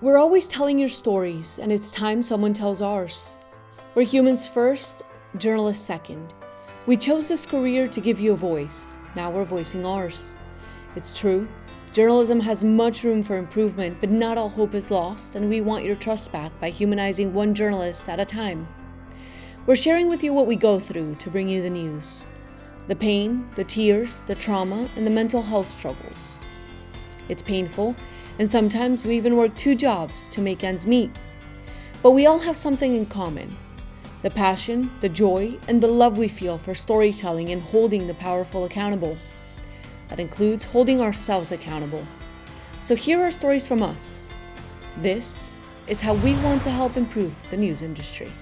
We're always telling your stories, and it's time someone tells ours. We're humans first, journalists second. We chose this career to give you a voice. Now we're voicing ours. It's true, journalism has much room for improvement, but not all hope is lost, and we want your trust back by humanizing one journalist at a time. We're sharing with you what we go through to bring you the news. The pain, the tears, the trauma, and the mental health struggles. It's painful, and sometimes we even work 2 jobs to make ends meet. But we all have something in common. The passion, the joy, and the love we feel for storytelling and holding the powerful accountable. That includes holding ourselves accountable. So here are stories from us. This is how we want to help improve the news industry.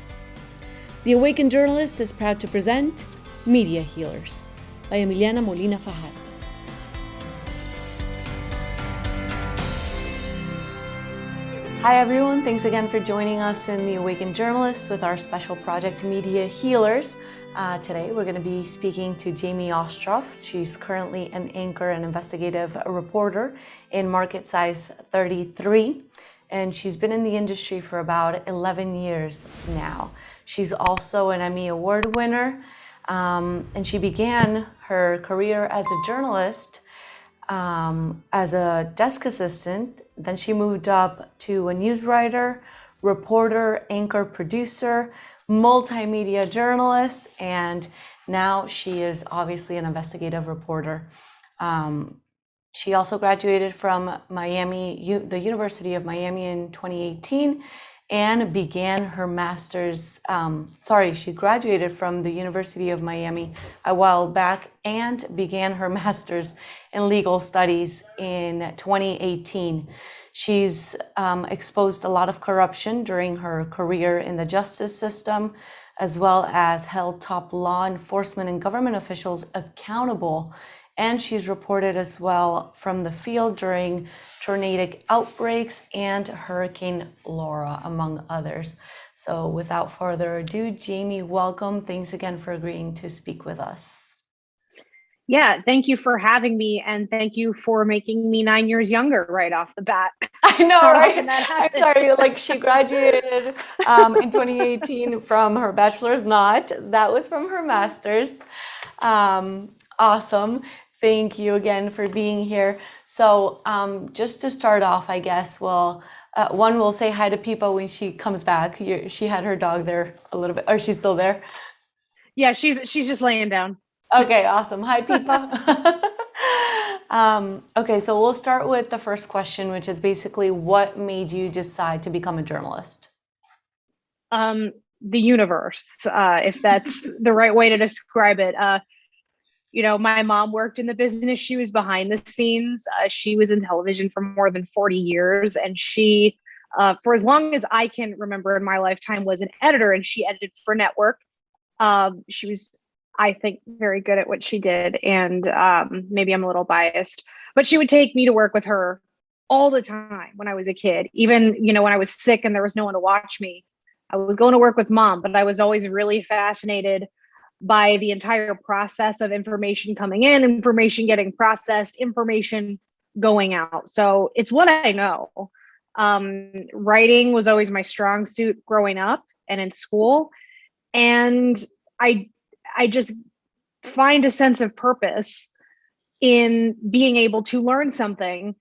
The Awakened Journalist is proud to present Media Healers by Emiliana Molina Fajardo. Hi everyone, thanks again for joining us in The Awakened Journalist with our special project Media Healers. Today we're going to be speaking to Jamie Ostroff. She's currently an anchor and investigative reporter in Market Size 33, and she's been in the industry for about 11 years now. She's also an Emmy Award winner, and she began her career as a journalist as a desk assistant. Then she moved up to a news writer, reporter, anchor, producer, multimedia journalist, and now she is obviously an investigative reporter. She also graduated from the University of Miami in 2018 and began her master's, she graduated from the University of Miami a while back and began her master's in legal studies in 2018. She's exposed a lot of corruption during her career in the justice system, as well as held top law enforcement and government officials accountable. And she's reported as well from the field during tornadic outbreaks and Hurricane Laura, among others. So without further ado, Jamie, welcome. Thanks again for agreeing to speak with us. Yeah, thank you for having me, and thank you for making me 9 years younger right off the bat. I know, right? I'm sorry, she graduated in 2018 from her bachelor's, that was from her master's. Awesome. Thank you again for being here. So just to start off, I guess, we'll say hi to Pipa when she comes back. She had her dog there a little bit, or she's still there? Yeah, she's just laying down. Okay, awesome. Hi, Pipa. Okay, so we'll start with the first question, which is basically what made you decide to become a journalist? The universe, if that's the right way to describe it. My mom worked in the business. She was behind the scenes. She was in television for more than 40 years. And she, for as long as I can remember in my lifetime, was an editor, and she edited for network. She was, I think, very good at what she did. And maybe I'm a little biased, but she would take me to work with her all the time when I was a kid. Even, when I was sick and there was no one to watch me, I was going to work with mom, but I was always really fascinated by the entire process of information coming in, information getting processed, information going out. So it's what I know. Writing was always my strong suit growing up and in school. And I just find a sense of purpose in being able to learn something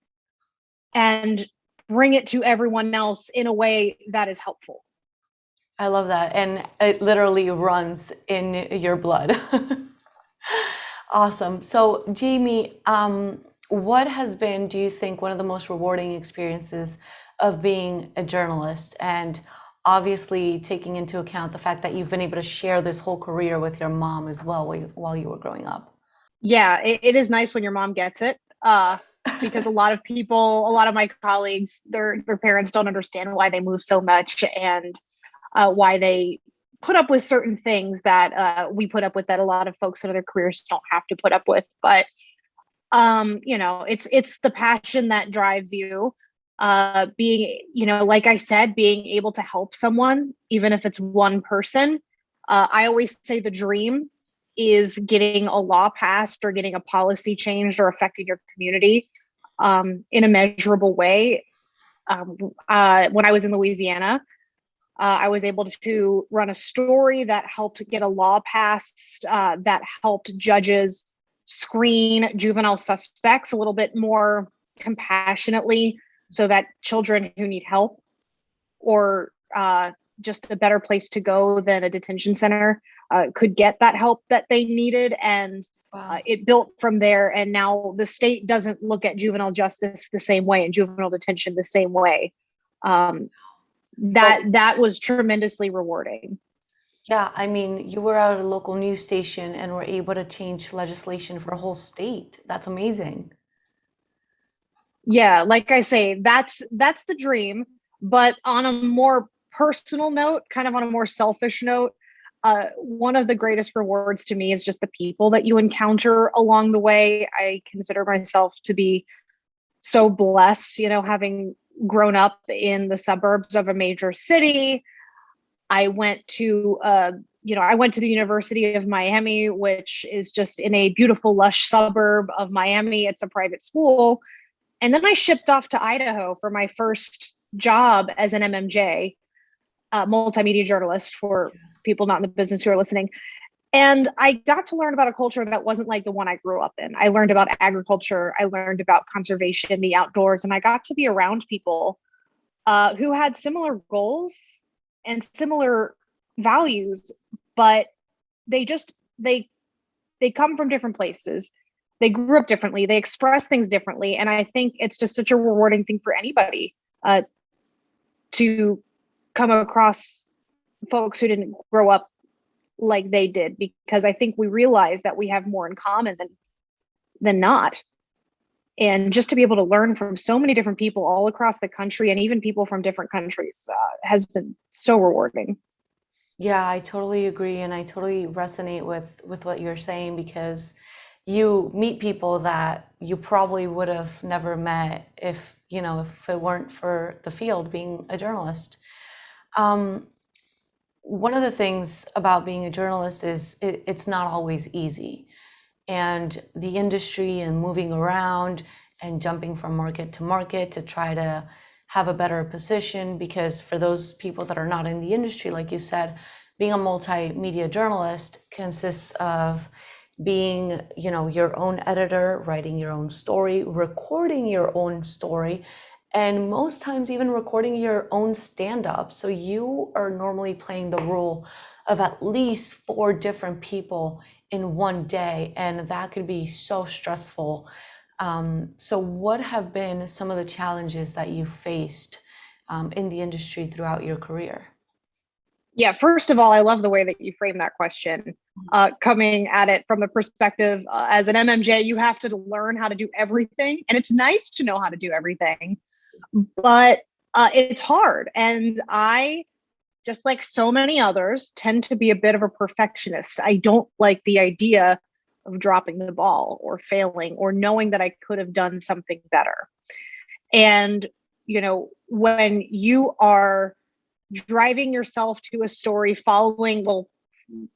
and bring it to everyone else in a way that is helpful. I love that. And it literally runs in your blood. Awesome. So Jamie, what has been, do you think, one of the most rewarding experiences of being a journalist? And obviously taking into account the fact that you've been able to share this whole career with your mom as well while you were growing up. Yeah, it is nice when your mom gets it. Because a lot of my colleagues, their parents don't understand why they move so much and why they put up with certain things that we put up with that a lot of folks in other careers don't have to put up with. But it's the passion that drives you. Being, like I said, being able to help someone, even if it's one person. I always say the dream is getting a law passed or getting a policy changed or affecting your community in a measurable way. When I was in Louisiana, I was able to run a story that helped get a law passed that helped judges screen juvenile suspects a little bit more compassionately so that children who need help or just a better place to go than a detention center could get that help that they needed. And it built from there. And now the state doesn't look at juvenile justice the same way and juvenile detention the same way. That was tremendously rewarding. Yeah, I mean, you were at a local news station and were able to change legislation for a whole state. That's amazing. Yeah, like I say, that's the dream. But on a more personal note, kind of on a more selfish note, one of the greatest rewards to me is just the people that you encounter along the way. I consider myself to be so blessed, having grown up in the suburbs of a major city. I went to the University of Miami, which is just in a beautiful, lush suburb of Miami. It's a private school. And then I shipped off to Idaho for my first job as an MMJ, multimedia journalist for people not in the business who are listening. And I got to learn about a culture that wasn't like the one I grew up in. I learned about agriculture. I learned about conservation, the outdoors, and I got to be around people who had similar goals and similar values, but they come from different places. They grew up differently. They express things differently. And I think it's just such a rewarding thing for anybody to come across folks who didn't grow up like they did, because I think we realize that we have more in common than not. And just to be able to learn from so many different people all across the country and even people from different countries has been so rewarding. Yeah, I totally agree, and I totally resonate with what you're saying, because you meet people that you probably would have never met if it weren't for the field, being a journalist. One of the things about being a journalist is it's not always easy. And the industry and moving around and jumping from market to market to try to have a better position, because for those people that are not in the industry, like you said, being a multimedia journalist consists of being, your own editor, writing your own story, recording your own story, and most times even recording your own stand-up. So you are normally playing the role of at least 4 different people in one day, and that could be so stressful. So what have been some of the challenges that you faced in the industry throughout your career? Yeah, first of all, I love the way that you frame that question. Coming at it from the perspective as an MMJ, you have to learn how to do everything. And it's nice to know how to do everything, but it's hard. And I, just like so many others, tend to be a bit of a perfectionist. I don't like the idea of dropping the ball or failing or knowing that I could have done something better. And, when you are driving yourself to a story following,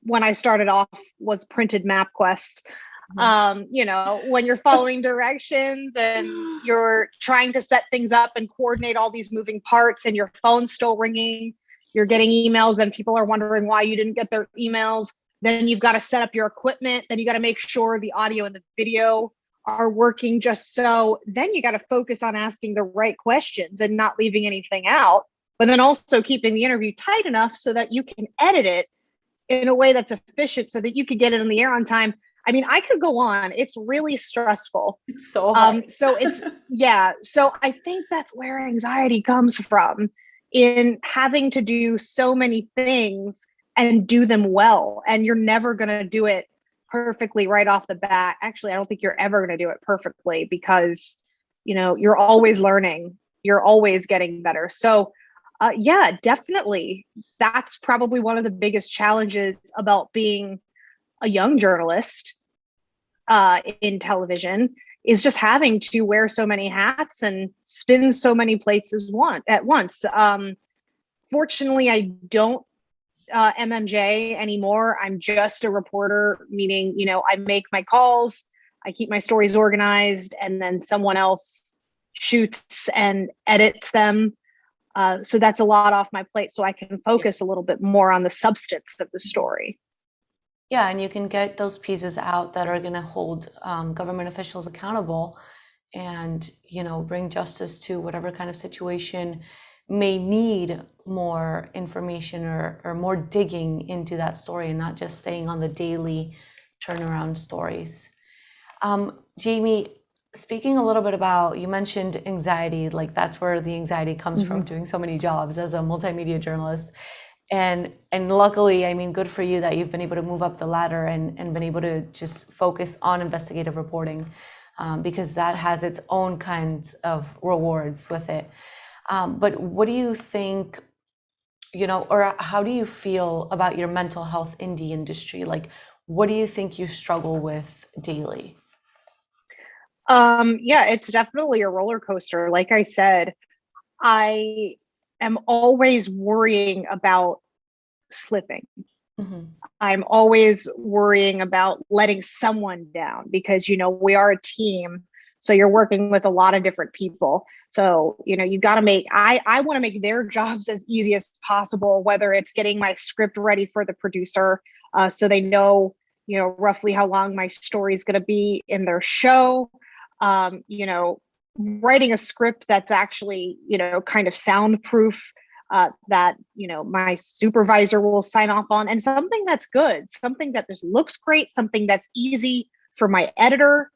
when I started off was printed MapQuest. When you're following directions and you're trying to set things up and coordinate all these moving parts and your phone's still ringing, you're getting emails, then people are wondering why you didn't get their emails. Then you've got to set up your equipment. Then you got to make sure the audio and the video are working just so. Then you got to focus on asking the right questions and not leaving anything out, but then also keeping the interview tight enough so that you can edit it in a way that's efficient so that you could get it on the air on time. I mean, I could go on. It's really stressful. It's so hard. So I think that's where anxiety comes from, in having to do so many things and do them well. And you're never going to do it perfectly right off the bat. Actually, I don't think you're ever going to do it perfectly, because, you're always learning. You're always getting better. So yeah, definitely. That's probably one of the biggest challenges about being a young journalist in television, is just having to wear so many hats and spin so many plates at once. Fortunately, I don't MMJ anymore. I'm just a reporter, meaning, I make my calls, I keep my stories organized, and then someone else shoots and edits them. So that's a lot off my plate, so I can focus a little bit more on the substance of the story. Yeah, and you can get those pieces out that are going to hold government officials accountable and, bring justice to whatever kind of situation may need more information or more digging into that story and not just staying on the daily turnaround stories. Jamie, speaking a little bit about, you mentioned anxiety, like that's where the anxiety comes from doing so many jobs as a multimedia journalist. And luckily, I mean, good for you that you've been able to move up the ladder and been able to just focus on investigative reporting, because that has its own kinds of rewards with it. But what do you think, or how do you feel about your mental health in the industry? Like, what do you think you struggle with daily? Yeah, it's definitely a roller coaster. Like I said, I am always worrying about slipping. Mm-hmm. I'm always worrying about letting someone down because, we are a team. So you're working with a lot of different people. So, you got to I want to make their jobs as easy as possible, whether it's getting my script ready for the producer, so they know, roughly how long my story is going to be in their show. Writing a script that's actually, kind of soundproof, that my supervisor will sign off on, and something that's good, something that just looks great, something that's easy for my editor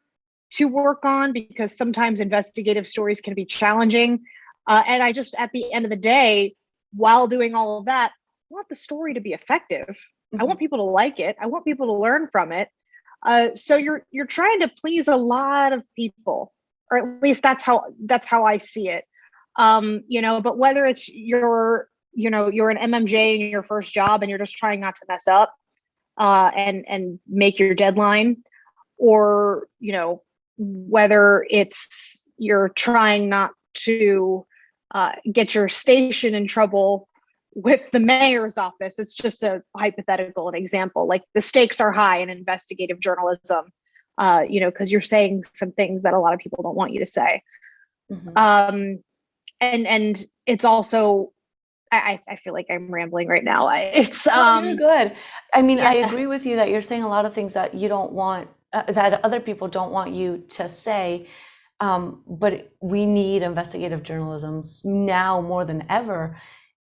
to work on, because sometimes investigative stories can be challenging. And I just, at the end of the day, while doing all of that, I want the story to be effective. I want people to like it. I want people to learn from it. So you're trying to please a lot of people, or at least that's how I see it. But whether it's you're an MMJ in your first job and you're just trying not to mess up, and make your deadline, or whether it's you're trying not to get your station in trouble with the mayor's office. It's just a hypothetical, an example. Like, the stakes are high in investigative journalism, because you're saying some things that a lot of people don't want you to say. And it's also, I feel like I'm rambling right now. You're good. I mean, yeah. I agree with you that you're saying a lot of things that you don't want, that other people don't want you to say. But we need investigative journalism now more than ever.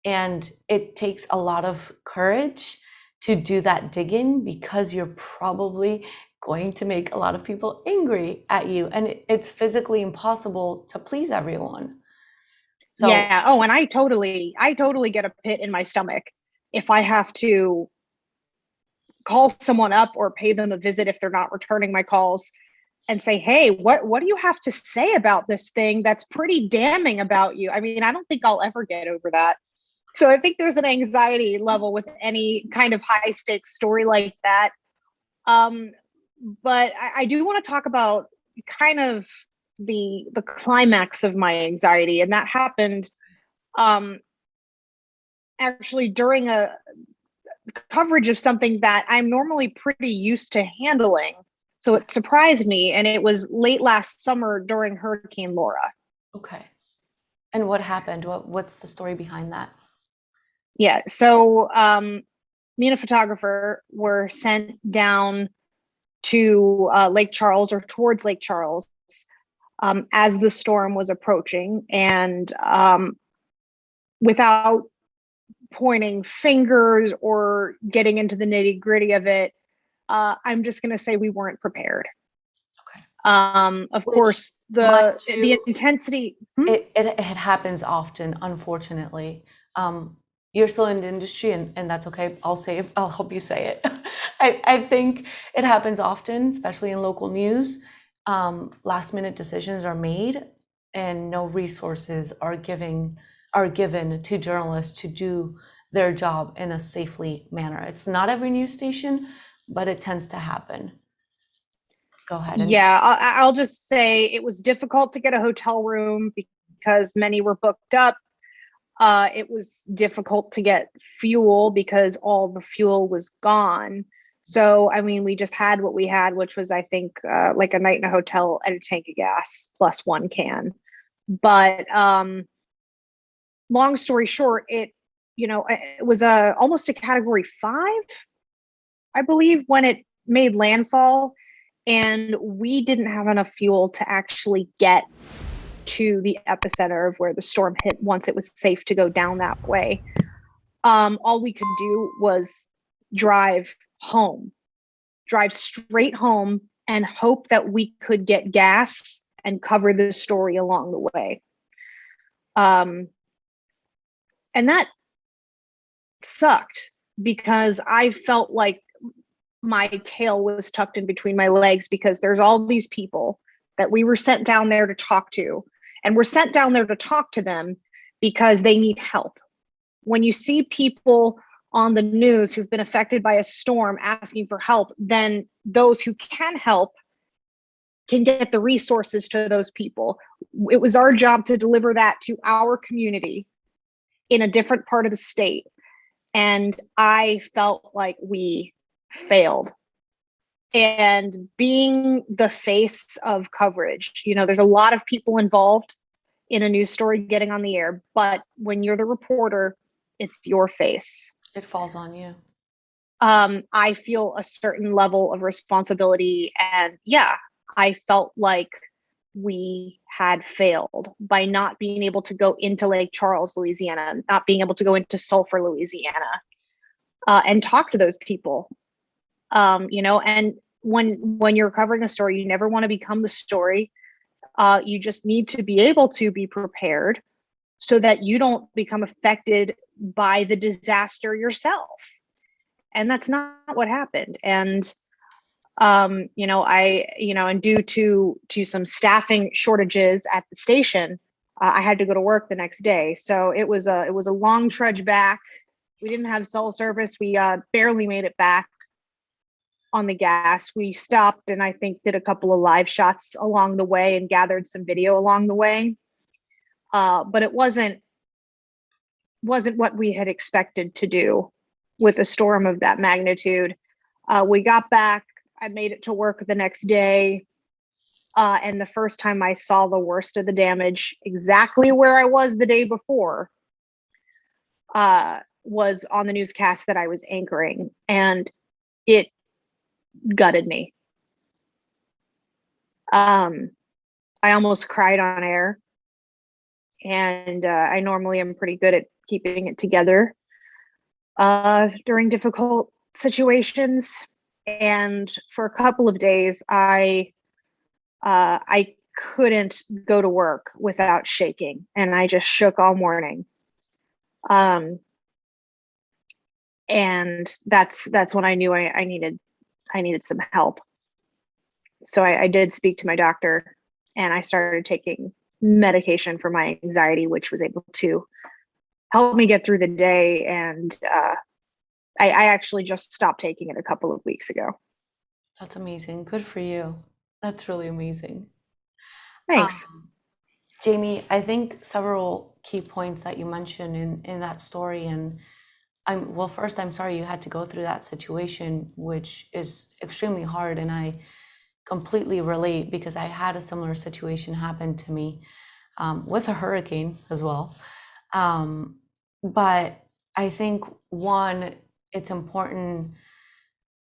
And it takes a lot of courage to do that digging, because you're probably going to make a lot of people angry at you. And it's physically impossible to please everyone. So, Yeah. Oh, and I totally get a pit in my stomach if I have to call someone up or pay them a visit if they're not returning my calls, and say, hey, what do you have to say about this thing that's pretty damning about you? I mean, I don't think I'll ever get over that. So I think there's an anxiety level with any kind of high stakes story like that. But I do want to talk about kind of the climax of my anxiety, and that happened actually during a coverage of something that I'm normally pretty used to handling. So it surprised me, and it was late last summer during Hurricane Laura. okay. And what happened? What's the story behind that? Yeah. So me and a photographer were sent down to Lake Charles, or towards Lake Charles, as the storm was approaching. And without pointing fingers or getting into the nitty gritty of it, I'm just going to say we weren't prepared. Okay. Of course, the intensity. It happens often, unfortunately. You're still in the industry, and that's okay. I'll help you say it. I think it happens often, especially in local news. Last minute decisions are made, and no resources are given to journalists to do their job in a safely manner. It's not every news station, but it tends to happen. Go ahead. Yeah, I'll just say it was difficult to get a hotel room because many were booked up. It was difficult to get fuel because all the fuel was gone. So, I mean, we just had what we had, which was, I think, like a night in a hotel and a tank of gas plus one can. But long story short, it was almost a category 5, I believe, when it made landfall, and we didn't have enough fuel to actually get to the epicenter of where the storm hit once it was safe to go down that way. All we could do was drive straight home, and hope that we could get gas and cover the story along the way. And that sucked because I felt like my tail was tucked in between my legs, because there's all these people that we were sent down there to talk to, and we're sent down there to talk to them because they need help. When you see people on the news who've been affected by a storm asking for help, then those who can help can get the resources to those people. It was our job to deliver that to our community in a different part of the state. And I felt like we failed. And being the face of coverage, there's a lot of people involved in a news story getting on the air, but when you're the reporter, it's your face. It falls on you. I feel a certain level of responsibility, and I felt like we had failed by not being able to go into Lake Charles, Louisiana, not being able to go into Sulphur, Louisiana, and talk to those people. And when you're covering a story, you never want to become the story. You just need to be able to be prepared so that you don't become affected by the disaster yourself. And that's not what happened. And and due to some staffing shortages at the station, I had to go to work the next day. So it was a long trudge back. We didn't have cell service. We barely made it back on the gas. We stopped and I think did a couple of live shots along the way and gathered some video along the way. But it wasn't what we had expected to do with a storm of that magnitude. We got back. I made it to work the next day. And the first time I saw the worst of the damage, exactly where I was the day before, was on the newscast that I was anchoring. And it gutted me. I almost cried on air. And I normally am pretty good at keeping it together during difficult situations. And for a couple of days, I couldn't go to work without shaking, and I just shook all morning. And that's when I knew I needed some help. So I did speak to my doctor, and I started taking medication for my anxiety, which was able to help me get through the day. And I actually just stopped taking it a couple of weeks ago. That's amazing. Good for you. That's really amazing. Thanks. Jamie, I think several key points that you mentioned in that story, and first, I'm sorry you had to go through that situation, which is extremely hard, and I completely relate because I had a similar situation happen to me with a hurricane as well. But I think, one, it's important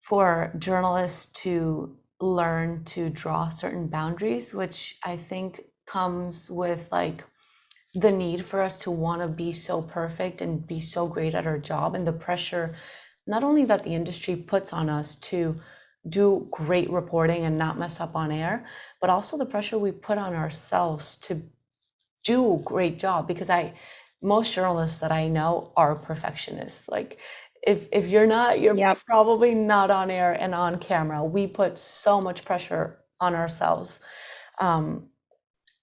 for journalists to learn to draw certain boundaries, which I think comes with the need for us to want to be so perfect and be so great at our job, and the pressure not only that the industry puts on us to do great reporting and not mess up on air, but also the pressure we put on ourselves to do a great job, because most journalists that I know are perfectionists. If you're not, you're Yep. probably not on air and on camera. We put so much pressure on ourselves. And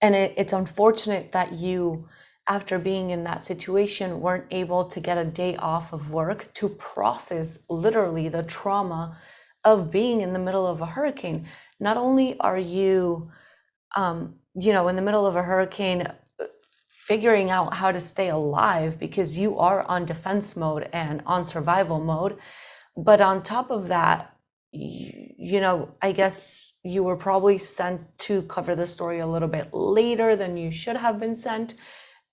it's unfortunate that you, after being in that situation, weren't able to get a day off of work to process literally the trauma of being in the middle of a hurricane. Not only are you, in the middle of a hurricane, figuring out how to stay alive because you are on defense mode and on survival mode, but on top of that, I guess you were probably sent to cover the story a little bit later than you should have been sent,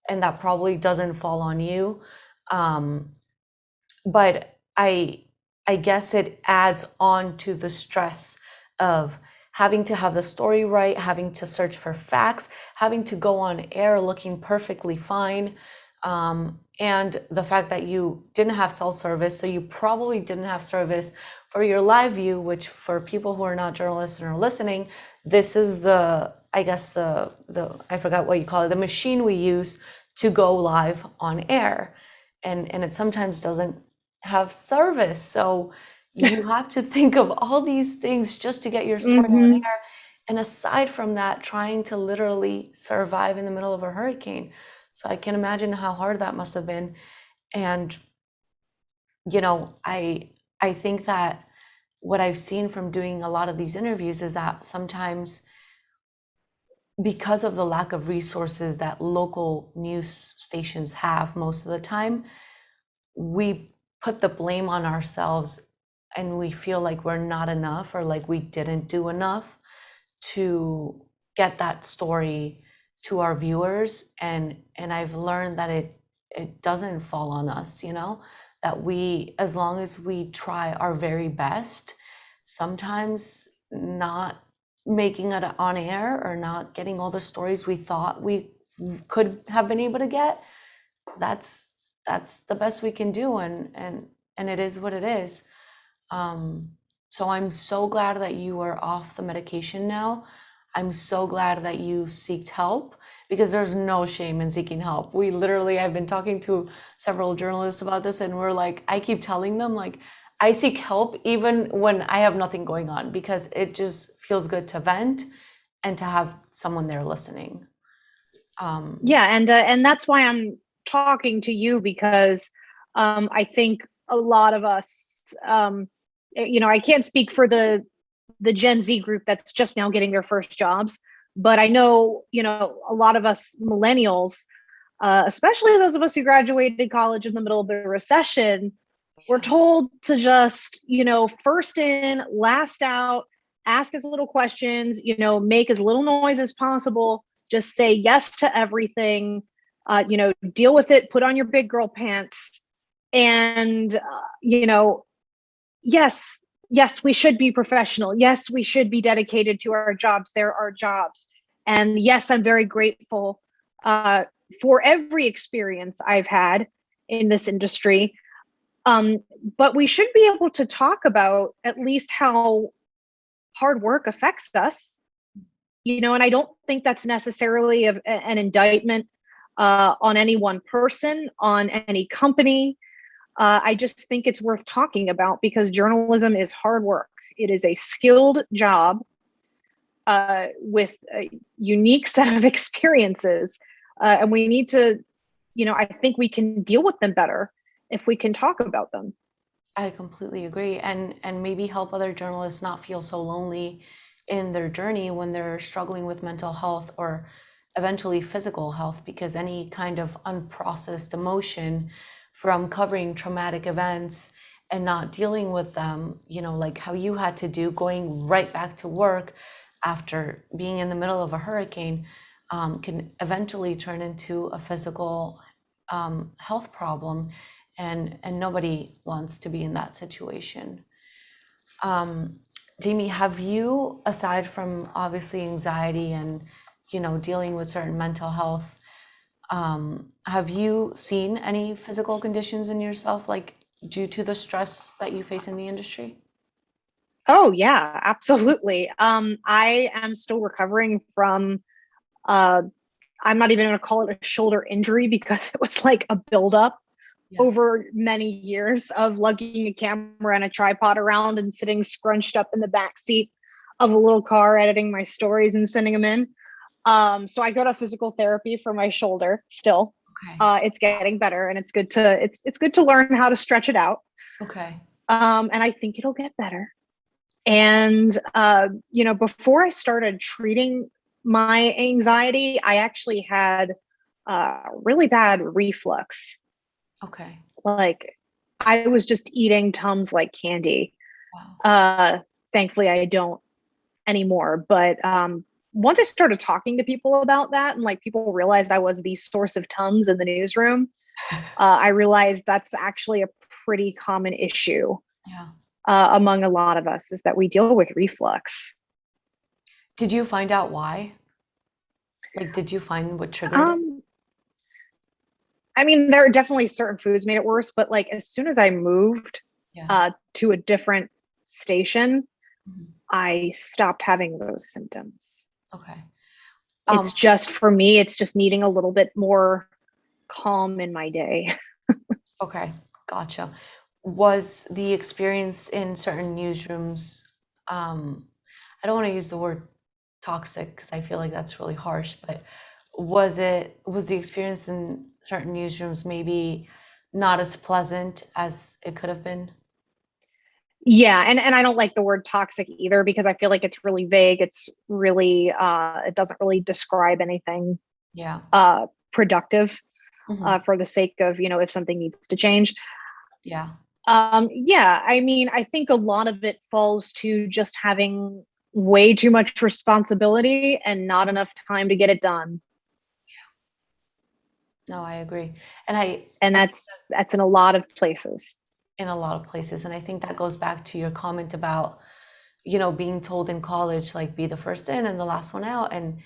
and that probably doesn't fall on you. But I guess it adds on to the stress of having to have the story right, having to search for facts, having to go on air looking perfectly fine. And the fact that you didn't have cell service, so you probably didn't have service for your live view, which for people who are not journalists and are listening, this is the, I guess I forgot what you call it, the machine we use to go live on air. And it sometimes doesn't have service. So you have to think of all these things just to get your story on air. And aside from that, trying to literally survive in the middle of a hurricane. So I can imagine how hard that must have been. And, I think that what I've seen from doing a lot of these interviews is that sometimes, because of the lack of resources that local news stations have most of the time, we put the blame on ourselves and we feel like we're not enough or like we didn't do enough to get that story to our viewers. And I've learned that it doesn't fall on us, that we, as long as we try our very best, sometimes not making it on air or not getting all the stories we thought we could have been able to get, that's the best we can do, and it is what it is. So I'm so glad that you are off the medication now. I'm so glad that you seeked help, because there's no shame in seeking help. I've been talking to several journalists about this, and I keep telling them, I seek help even when I have nothing going on, because it just feels good to vent and to have someone there listening. And that's why I'm talking to you, because I think a lot of us, I can't speak for the Gen Z group that's just now getting their first jobs, but I know, a lot of us millennials, especially those of us who graduated college in the middle of the recession, were told to just, first in, last out, ask as little questions, make as little noise as possible, just say yes to everything, deal with it, put on your big girl pants. And, yes, we should be professional. Yes, we should be dedicated to our jobs. There are jobs. And yes, I'm very grateful for every experience I've had in this industry. But we should be able to talk about at least how hard work affects us, and I don't think that's necessarily an indictment on any one person, on any company. I just think it's worth talking about, because journalism is hard work. It is a skilled job with a unique set of experiences. And we need to, I think we can deal with them better if we can talk about them. I completely agree. And maybe help other journalists not feel so lonely in their journey when they're struggling with mental health or eventually physical health, because any kind of unprocessed emotion from covering traumatic events and not dealing with them, like how you had to do, going right back to work after being in the middle of a hurricane, can eventually turn into a physical health problem. And nobody wants to be in that situation. Jamie, have you, aside from obviously anxiety and dealing with certain mental health, have you seen any physical conditions in yourself, due to the stress that you face in the industry? Oh yeah, absolutely. I am still recovering from I'm not even going to call it a shoulder injury, because it was like a buildup over many years of lugging a camera and a tripod around and sitting scrunched up in the back seat of a little car, editing my stories and sending them in. So I go to physical therapy for my shoulder still. Okay. It's getting better, and it's good to learn how to stretch it out. Okay. And I think it'll get better. And before I started treating my anxiety, I actually had really bad reflux. Okay. Like, I was just eating Tums like candy. Wow. Thankfully I don't anymore. But once I started talking to people about that, and like people realized I was the source of Tums in the newsroom, I realized that's actually a pretty common issue Yeah. among a lot of us, is that we deal with reflux. Did you find out why? Like, did you find what triggered it? Um, I mean, there are definitely certain foods made it worse, but like as soon as I moved Yeah. to a different station, Mhm. I stopped having those symptoms. Okay. It's just for me, it's just needing a little bit more calm in my day. Okay, gotcha. Was the experience in certain newsrooms, I don't want to use the word toxic because I feel like that's really harsh, but was the experience in certain newsrooms maybe not as pleasant as it could have been? Yeah, and I don't like the word toxic either because I feel like it's really vague. It's really it doesn't really describe anything Yeah. productive Hmm. for the sake of, if something needs to change. Yeah. Yeah, I mean, I think a lot of it falls to just having way too much responsibility and not enough time to get it done. No, I agree. And And I think that's in a lot of places. in a lot of places. And I think that goes back to your comment about, being told in college, like, be the first in and the last one out. And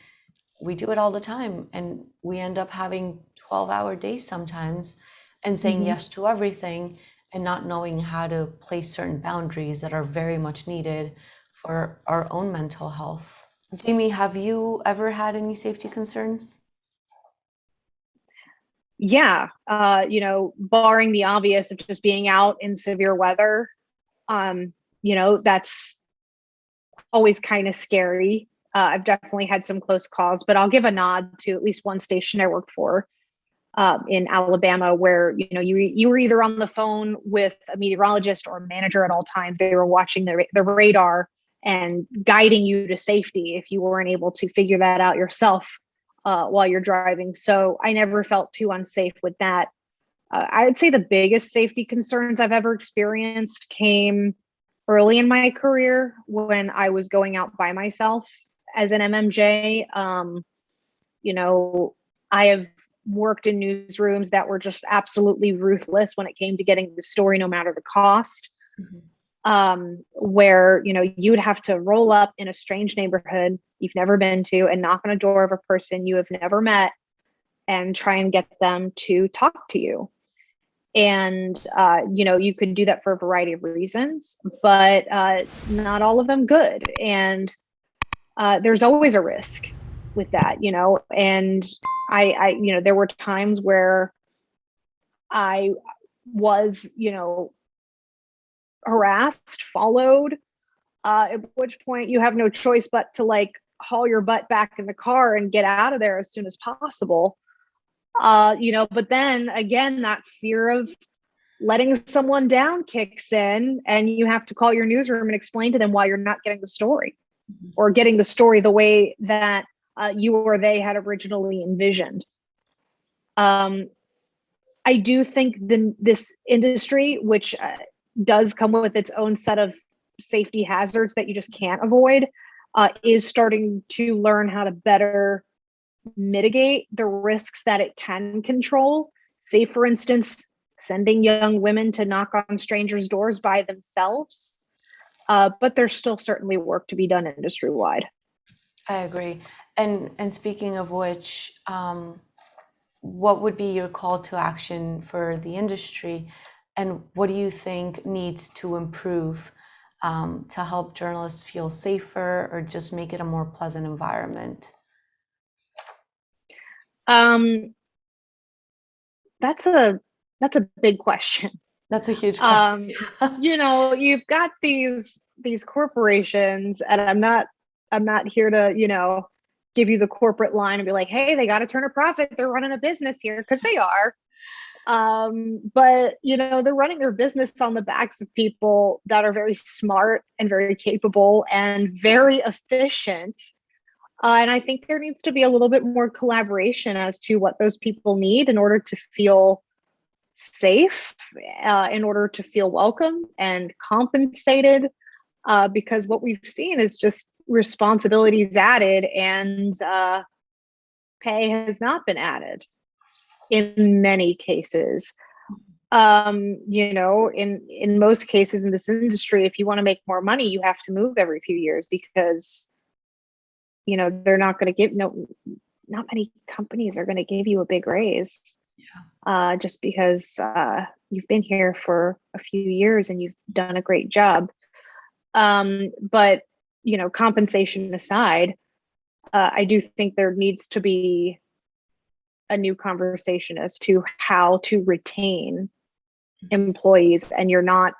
we do it all the time. And we end up having 12-hour days sometimes and saying Mhm. yes to everything and not knowing how to place certain boundaries that are very much needed for our own mental health. Jamie, have you ever had any safety concerns? Yeah, barring the obvious of just being out in severe weather, that's always kind of scary. I've definitely had some close calls, but I'll give a nod to at least one station I worked for in Alabama, where you were either on the phone with a meteorologist or a manager at all times. They were watching the radar and guiding you to safety if you weren't able to figure that out yourself while you're driving. So I never felt too unsafe with that. I would say the biggest safety concerns I've ever experienced came early in my career when I was going out by myself as an MMJ. You know, I have worked in newsrooms that were just absolutely ruthless when it came to getting the story, no matter the cost. Mhm. Where you would have to roll up in a strange neighborhood you've never been to and knock on a door of a person you have never met and try and get them to talk to you. And you could do that for a variety of reasons, but not all of them good. And there's always a risk with that, and there were times where I was, harassed, followed, at which point you have no choice but to like haul your butt back in the car and get out of there as soon as possible. But then again, that fear of letting someone down kicks in, and you have to call your newsroom and explain to them why you're not getting the story, Mhm. or getting the story the way that you or they had originally envisioned. Um, I do think this industry, which does come with its own set of safety hazards that you just can't avoid, is starting to learn how to better mitigate the risks that it can control. Say, for instance, sending young women to knock on strangers' doors by themselves. But there's still certainly work to be done industry wide. I agree. And speaking of which, what would be your call to action for the industry, and what do you think needs to improve to help journalists feel safer or just make it a more pleasant environment? Um, that's a that's a big question. That's a huge question. Um, you've got these corporations, and I'm not here to give you the corporate line and be like, hey, they got to turn a profit. They're running a business here, because they are. But they're running their business on the backs of people that are very smart and very capable and very efficient. And I think there needs to be a little bit more collaboration as to what those people need in order to feel safe, in order to feel welcome and compensated. Because what we've seen is just responsibilities added, and pay has not been added in many cases. In most cases in this industry, if you want to make more money, you have to move every few years because, they're not going to give, not many companies are going to give you a big raise. Just because you've been here for a few years and you've done a great job. But, compensation aside, I do think there needs to be a new conversation as to how to retain employees, and you're not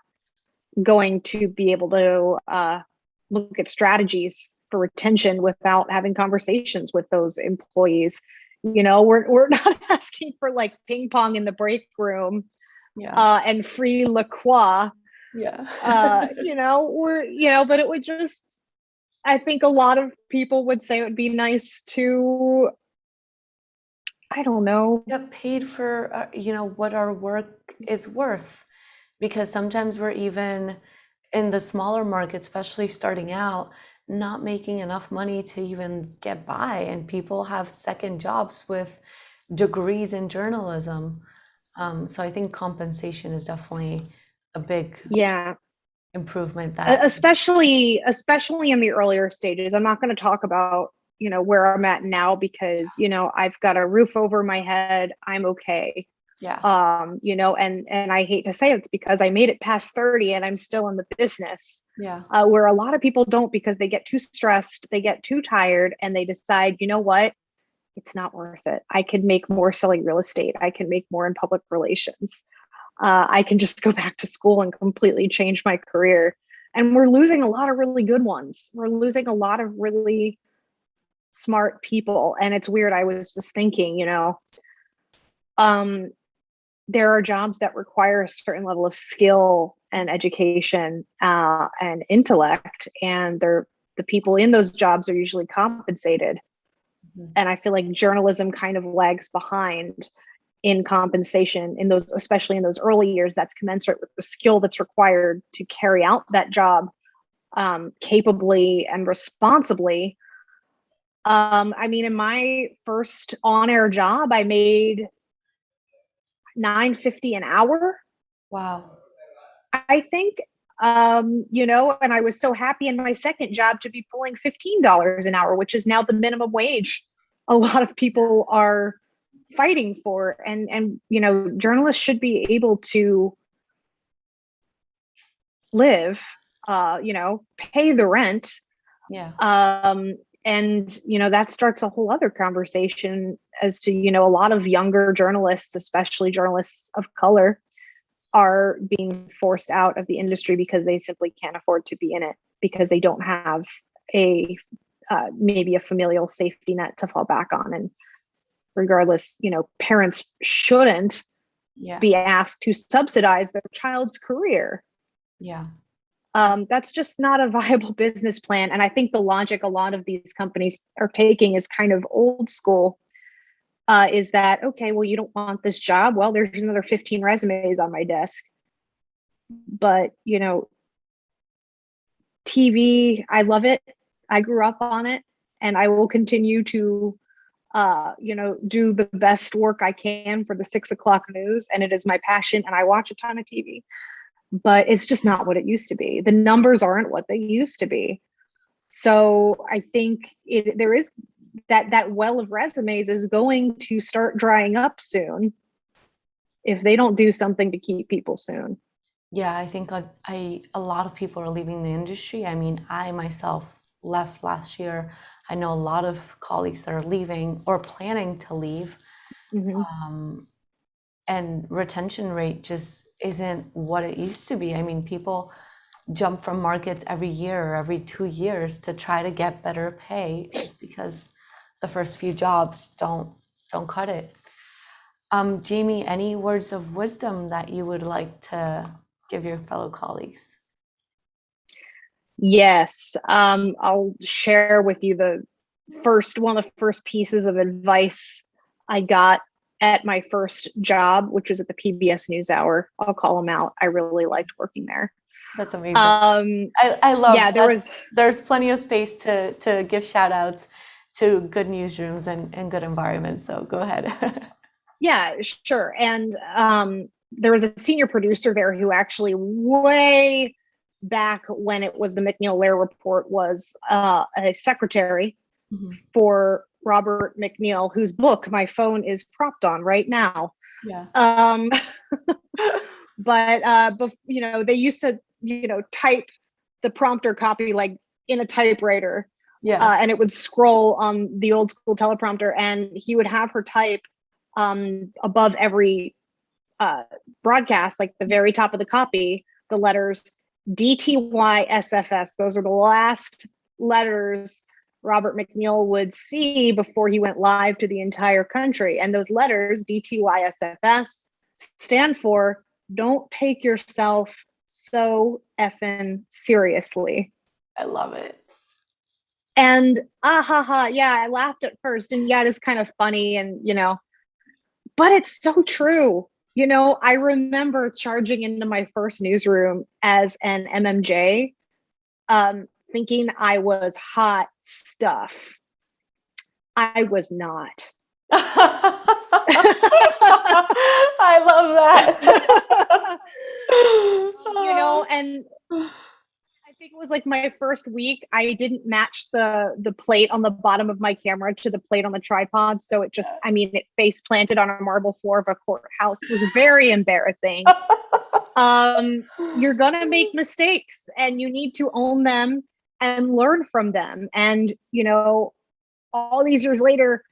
going to be able to look at strategies for retention without having conversations with those employees. We're not asking for like ping pong in the break room, and free La Croix. But it would just, I think a lot of people would say it would be nice to, I don't know, get paid for what our work is worth, because sometimes we're even in the smaller market, especially starting out, not making enough money to even get by, and people have second jobs with degrees in journalism. So I think compensation is definitely a big improvement, that especially in the earlier stages. I'm not going to talk about where I'm at now because I've got a roof over my head. I'm okay. And I hate to say it's because I made it past 30 and I'm still in the business. Where a lot of people don't, because they get too stressed, they get too tired, and they decide, what, it's not worth it. I could make more selling real estate. I can make more in public relations. I can just go back to school and completely change my career. And we're losing a lot of really good ones. We're losing a lot of really smart people. And it's weird. I was just thinking, there are jobs that require a certain level of skill and education and intellect, and the people in those jobs are usually compensated. And I feel like journalism kind of lags behind in compensation in those, especially in those early years, that's commensurate with the skill that's required to carry out that job capably and responsibly. In my first on-air job, I made $9.50 an hour. Wow. I think, and I was so happy in my second job to be pulling $15 an hour, which is now the minimum wage a lot of people are fighting for. And journalists should be able to live, pay the rent. And that starts a whole other conversation as to a lot of younger journalists, especially journalists of color, are being forced out of the industry because they simply can't afford to be in it, because they don't have maybe a familial safety net to fall back on. And regardless, parents shouldn't be asked to subsidize their child's career. That's just not a viable business plan. And I think the logic a lot of these companies are taking is kind of old school. Is that, okay, well, you don't want this job. Well, there's another 15 resumes on my desk. But, TV, I love it. I grew up on it, and I will continue to, do the best work I can for the 6 o'clock news. And it is my passion, and I watch a ton of TV. But it's just not what it used to be. The numbers aren't what they used to be. So I think there is that well of resumes is going to start drying up soon if they don't do something to keep people soon. I think a lot of people are leaving the industry. I myself left last year. I know a lot of colleagues that are leaving or planning to leave. And retention rate just isn't what it used to be. People jump from markets every year or every 2 years to try to get better pay, just because the first few jobs don't cut it. Jamie, any words of wisdom that you would like to give your fellow colleagues? Yes, I'll share with you one of the first pieces of advice I got at my first job, which was at the PBS NewsHour. I'll call them out. I really liked working there. That's amazing. Um, I love yeah, there was, there's plenty of space to give shout outs to good newsrooms and good environments. So go ahead. yeah, sure. And there was a senior producer there who actually way back when it was the McNeil-Lehrer report was a secretary Mhm. for Robert McNeil, whose book my phone is propped on right now. Yeah. Um, but they used to, type the prompter copy like in a typewriter, Yeah. and it would scroll on the old school teleprompter, and he would have her type above every broadcast, like the very top of the copy, the letters DTYSFS. Those are the last letters Robert McNeil would see before he went live to the entire country. And those letters, DTYSFS, stand for don't take yourself so effing seriously. I love it. And yeah, I laughed at first. And yeah, it is kind of funny. And, but it's so true. I remember charging into my first newsroom as an MMJ, thinking I was hot stuff. I was not. I love that. And I think it was like my first week, I didn't match the plate on the bottom of my camera to the plate on the tripod. So it just, it face planted on a marble floor of a courthouse. It was very embarrassing. You're going to make mistakes and you need to own them and learn from them. And, all these years later,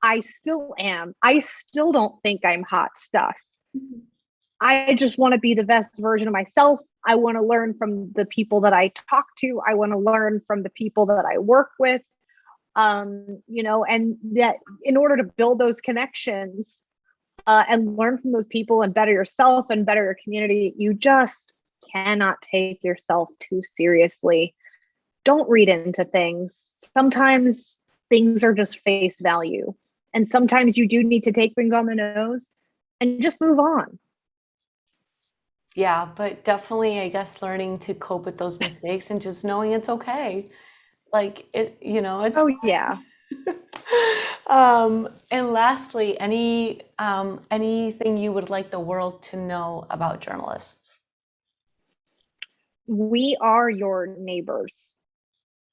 I still am. I still don't think I'm hot stuff. I just want to be the best version of myself. I want to learn from the people that I talk to. I want to learn from the people that I work with. And that in order to build those connections and learn from those people and better yourself and better your community, you just cannot take yourself too seriously. Don't read into things. Sometimes things are just face value. And sometimes you do need to take things on the nose and just move on. Yeah, but definitely, I guess, learning to cope with those mistakes and just knowing it's okay. Like it's Oh, yeah. And lastly, anything you would like the world to know about journalists? We are your neighbors.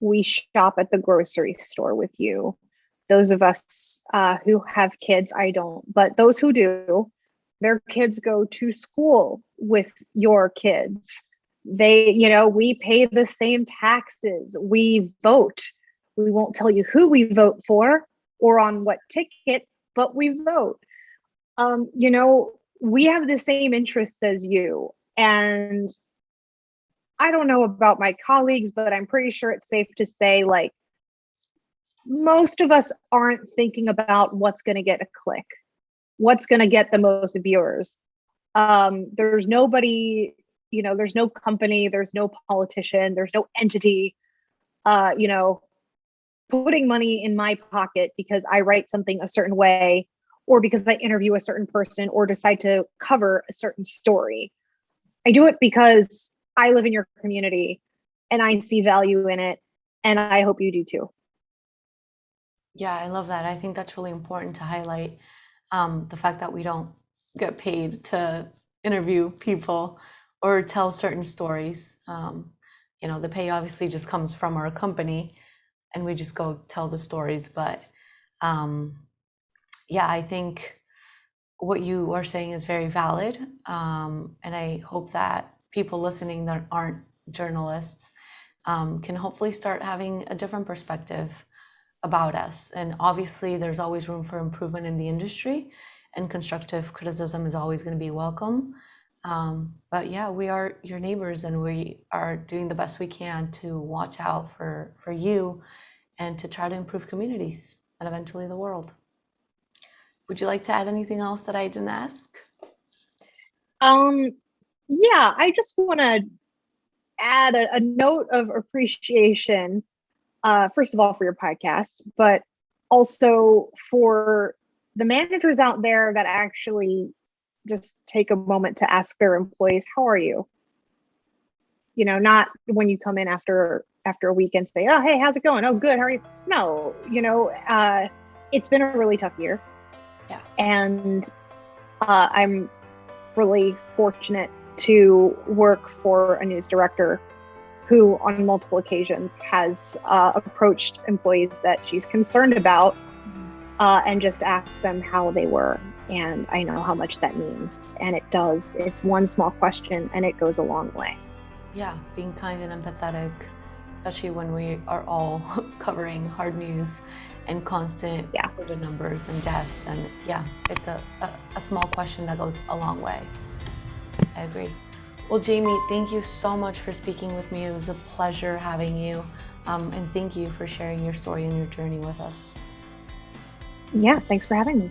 We shop at the grocery store with you. Those of us who have kids, I don't, but those who do, their kids go to school with your kids. We pay the same taxes. We vote. We won't tell you who we vote for or on what ticket, but we vote. We have the same interests as you. And I don't know about my colleagues, but I'm pretty sure it's safe to say, like, most of us aren't thinking about what's going to get a click, what's going to get the most viewers. There's nobody, there's no company, there's no politician, there's no entity, putting money in my pocket because I write something a certain way, or because I interview a certain person, or decide to cover a certain story. I do it because I live in your community and I see value in it. And I hope you do too. Yeah, I love that. I think that's really important to highlight, the fact that we don't get paid to interview people or tell certain stories. The pay obviously just comes from our company and we just go tell the stories. But yeah, I think what you are saying is very valid. And I hope that people listening that aren't journalists can hopefully start having a different perspective about us. And obviously, there's always room for improvement in the industry, and constructive criticism is always going to be welcome. But yeah, we are your neighbors, and we are doing the best we can to watch out for you and to try to improve communities and eventually the world. Would you like to add anything else that I didn't ask? Yeah, I just want to add a note of appreciation, first of all, for your podcast, but also for the managers out there that actually just take a moment to ask their employees, how are you? not when you come in after a week and say, oh, hey, how's it going? Oh, good. How are you? No, it's been a really tough year. Yeah. And I'm really fortunate to work for a news director who on multiple occasions has approached employees that she's concerned about and just asked them how they were. And I know how much that means. And it does. It's one small question and it goes a long way. Yeah, being kind and empathetic, especially when we are all covering hard news and constant COVID numbers and deaths. And yeah, it's a small question that goes a long way. I agree. Well, Jamie, thank you so much for speaking with me. It was a pleasure having you. And thank you for sharing your story and your journey with us. Yeah, thanks for having me.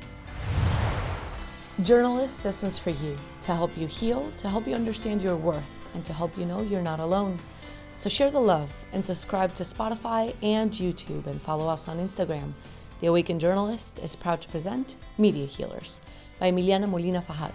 Journalists, this one's for you, to help you heal, to help you understand your worth, and to help you know you're not alone. So share the love and subscribe to Spotify and YouTube and follow us on Instagram. The Awakened Journalist is proud to present Media Healers by Emiliana Molina Fajardo.